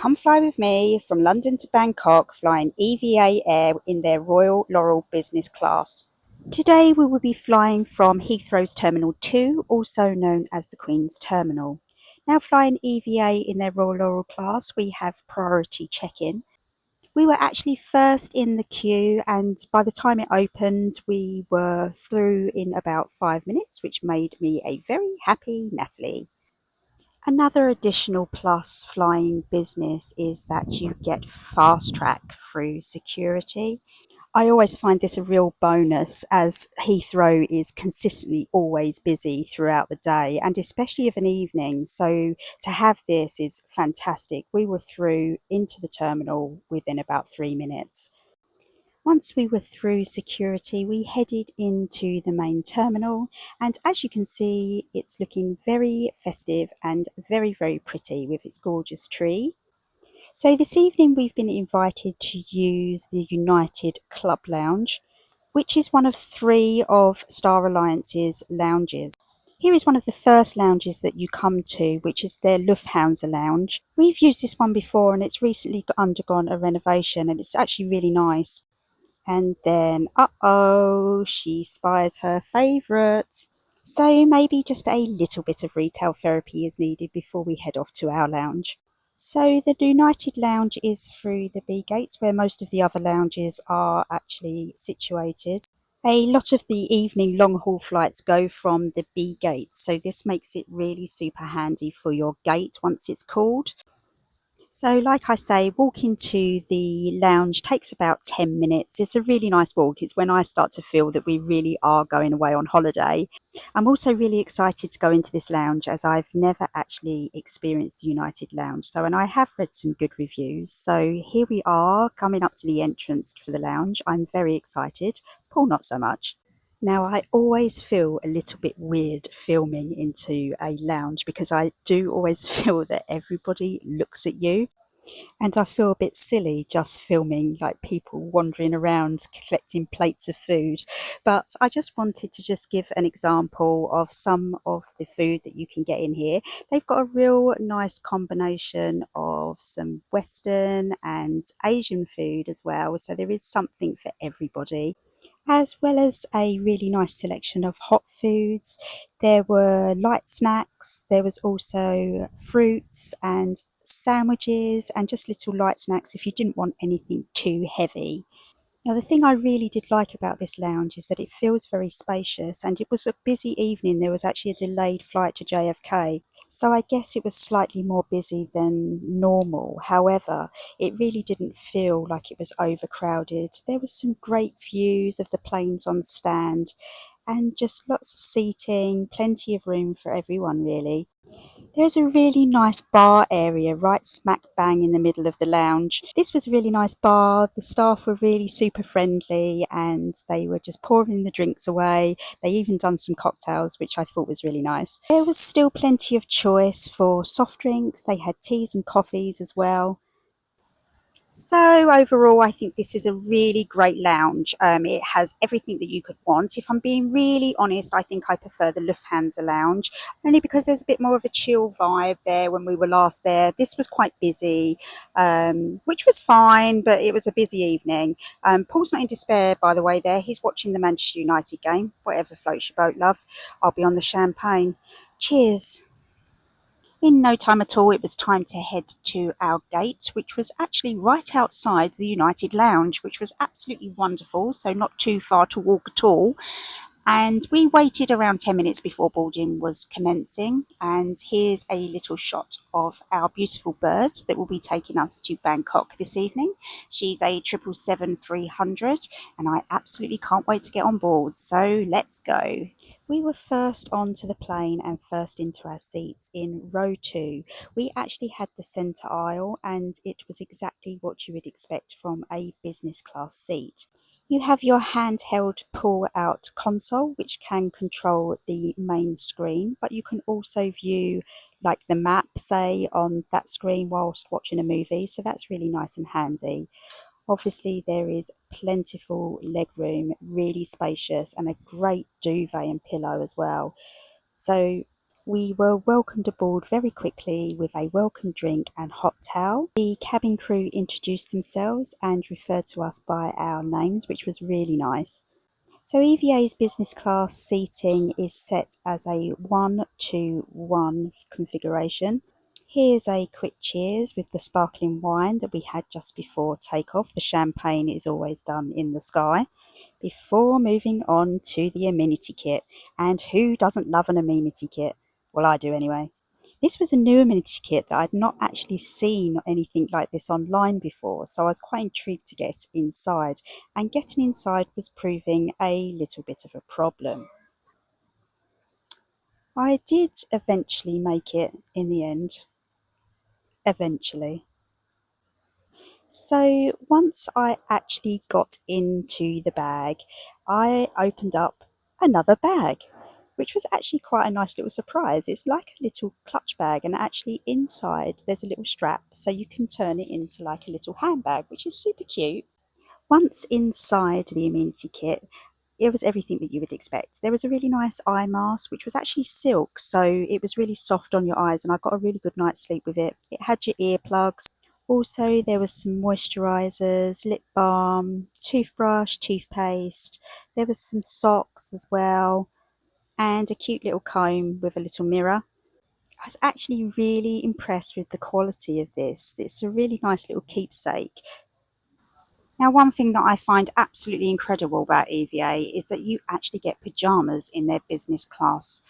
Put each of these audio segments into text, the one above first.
come fly with me from London to Bangkok flying EVA Air in their Royal Laurel business class. Today we will be flying from Heathrow's Terminal 2, also known as the Queen's Terminal. Now flying EVA in their Royal Laurel class, we have priority check-in. We were actually first in the queue, and by the time it opened we were through in about 5 minutes, which made me a very happy Natalie. Another additional plus flying business is that you get fast track through security. I always find this a real bonus as Heathrow is consistently always busy throughout the day and especially of an evening. So to have this is fantastic. We were through into the terminal within about 3 minutes. Once we were through security, we headed into the main terminal, and as you can see, it's looking very festive and very, very pretty with its gorgeous tree. So this evening we've been invited to use the United Club Lounge, which is one of 3 of Star Alliance's lounges. Here is one of the first lounges that you come to, which is their Lufthansa lounge. We've used this one before and it's recently undergone a renovation and it's actually really nice. And then, uh-oh, she spies her favourite. So maybe just a little bit of retail therapy is needed before we head off to our lounge. So the United Lounge is through the B gates where most of the other lounges are actually situated. A lot of the evening long haul flights go from the B gate, so this makes it really super handy for your gate once it's called. So like I say, walking to the lounge takes about 10 minutes. It's a really nice walk. It's when I start to feel that we really are going away on holiday. I'm also really excited to go into this lounge as I've never actually experienced the United Lounge. So, and I have read some good reviews. So here we are coming up to the entrance for the lounge. I'm very excited. Paul, not so much. Now, I always feel a little bit weird filming into a lounge because I do always feel that everybody looks at you, and I feel a bit silly just filming like people wandering around collecting plates of food. But I just wanted to just give an example of some of the food that you can get in here. They've got a real nice combination of some Western and Asian food as well, so there is something for everybody, as well as a really nice selection of hot foods. There were light snacks, there was also fruits and sandwiches and just little light snacks if you didn't want anything too heavy. Now, the thing I really did like about this lounge is that it feels very spacious, and it was a busy evening. There was actually a delayed flight to JFK, so I guess it was slightly more busy than normal. However, it really didn't feel like it was overcrowded. There was some great views of the planes on stand and just lots of seating, plenty of room for everyone really. There's a really nice bar area right smack bang in the middle of the lounge. This was a really nice bar. The staff were really super friendly and they were just pouring the drinks away. They even done some cocktails, which I thought was really nice. There was still plenty of choice for soft drinks. They had teas and coffees as well. So overall, I think this is a really great lounge. It has everything that you could want. If I'm being really honest, I think I prefer the Lufthansa lounge, only because there's a bit more of a chill vibe there when we were last there. This was quite busy, which was fine, but it was a busy evening. Paul's not in despair, by the way, there. He's watching the Manchester United game. Whatever floats your boat, love. I'll be on the champagne. Cheers. In no time at all, it was time to head to our gate, which was actually right outside the United Lounge, which was absolutely wonderful, so not too far to walk at all. And we waited around 10 minutes before boarding was commencing. And here's a little shot of our beautiful bird that will be taking us to Bangkok this evening. She's a 777-300 and I absolutely can't wait to get on board. So let's go. We were first onto the plane and first into our seats in row 2. We actually had the centre aisle and it was exactly what you would expect from a business class seat. You have your handheld pull-out console, which can control the main screen, but you can also view like the map, say, on that screen whilst watching a movie, so that's really nice and handy. Obviously, there is plentiful legroom, really spacious, and a great duvet and pillow as well. So We were welcomed aboard very quickly with a welcome drink and hot towel. The cabin crew introduced themselves and referred to us by our names, which was really nice. So EVA's business class seating is set as a 1-to-1 configuration. Here's a quick cheers with the sparkling wine that we had just before takeoff. The champagne is always done in the sky. Before moving on to the amenity kit. And who doesn't love an amenity kit? Well, I do anyway. This was a new amenity kit that I'd not actually seen anything like this online before, so I was quite intrigued to get inside, and getting inside was proving a little bit of a problem. I did eventually make it in the end, eventually. So once I actually got into the bag, I opened up another bag, which was actually quite a nice little surprise. It's like a little clutch bag, and actually inside there's a little strap so you can turn it into like a little handbag, which is super cute. Once inside the amenity kit, it was everything that you would expect. There was a really nice eye mask, which was actually silk, so it was really soft on your eyes, and I got a really good night's sleep with it. It had your earplugs. Also, there was some moisturisers, lip balm, toothbrush, toothpaste. There was some socks as well, and a cute little comb with a little mirror. I was actually really impressed with the quality of this. It's a really nice little keepsake. Now, one thing that I find absolutely incredible about EVA is that you actually get pyjamas in their business class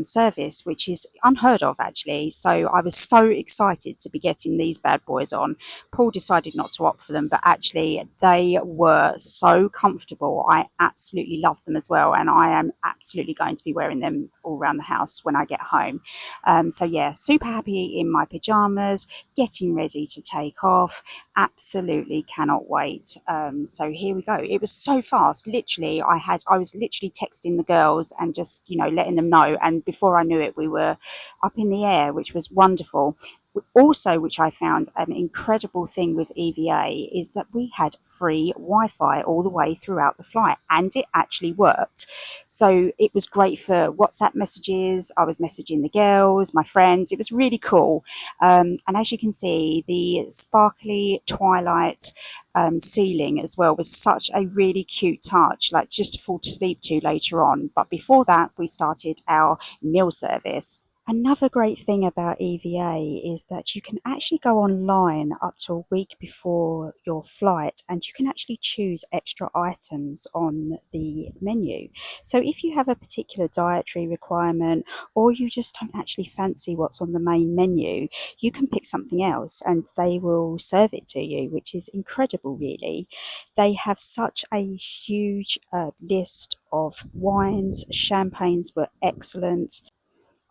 service, which is unheard of actually. So I was so excited to be getting these bad boys on. Paul decided not to opt for them, but actually they were so comfortable. I absolutely love them as well, and I am absolutely going to be wearing them all around the house when I get home. So yeah, super happy in my pyjamas, getting ready to take off. Absolutely cannot wait. So here we go. It was so fast. Literally, I was literally texting the girls and just, letting them know. And before I knew it, we were up in the air, which was wonderful. Also, which I found an incredible thing with EVA, is that we had free Wi-Fi all the way throughout the flight, and it actually worked. So it was great for WhatsApp messages. I was messaging the girls, my friends. It was really cool. And as you can see, the sparkly twilight ceiling as well was such a really cute touch, like just to fall to sleep to later on. But before that, we started our meal service. Another great thing about EVA is that you can actually go online up to a week before your flight, and you can actually choose extra items on the menu. So if you have a particular dietary requirement, or you just don't actually fancy what's on the main menu, you can pick something else and they will serve it to you, which is incredible really. They have such a huge list of wines. Champagnes were excellent.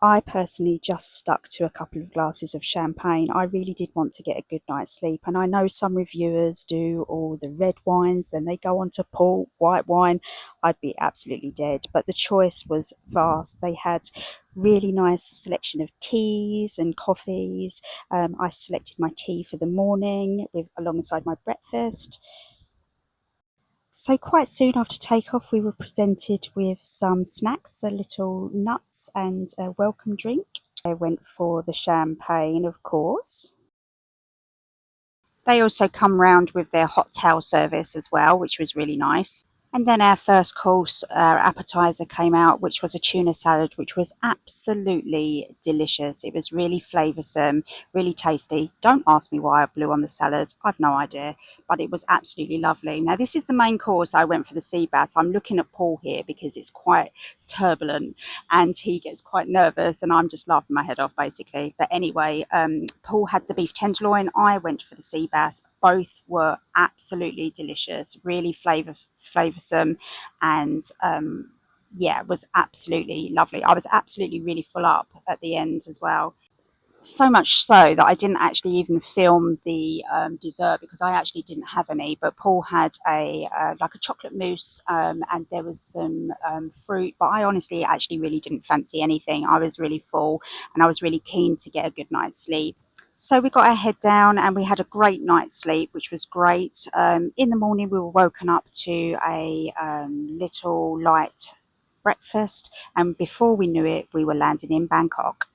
I personally just stuck to a couple of glasses of champagne. I really did want to get a good night's sleep, and I know some reviewers do all the red wines, then they go on to port, white wine. I'd be absolutely dead, but the choice was vast. They had really nice selection of teas and coffees. I selected my tea for the morning with alongside my breakfast. So quite soon after takeoff, we were presented with some snacks, a little nuts and a welcome drink. I went for the champagne, of course. They also come round with their hot towel service as well, which was really nice. And then our first course, our appetizer came out, which was a tuna salad, which was absolutely delicious. It was really flavoursome, really tasty. Don't ask me why I blew on the salad. I've no idea, but it was absolutely lovely. Now, this is the main course. I went for the sea bass. I'm looking at Paul here because it's quite turbulent and he gets quite nervous, and I'm just laughing my head off basically. But anyway, Paul had the beef tenderloin. I went for the sea bass. Both were absolutely delicious, really flavoursome, and yeah, it was absolutely lovely. I was absolutely really full up at the end as well. So much so that I didn't actually even film the dessert because I actually didn't have any. But Paul had a like a chocolate mousse, and there was some fruit. But I honestly actually really didn't fancy anything. I was really full, and I was really keen to get a good night's sleep. So we got our head down and we had a great night's sleep, which was great. In the morning, we were woken up to a little light breakfast, and before we knew it, we were landing in Bangkok.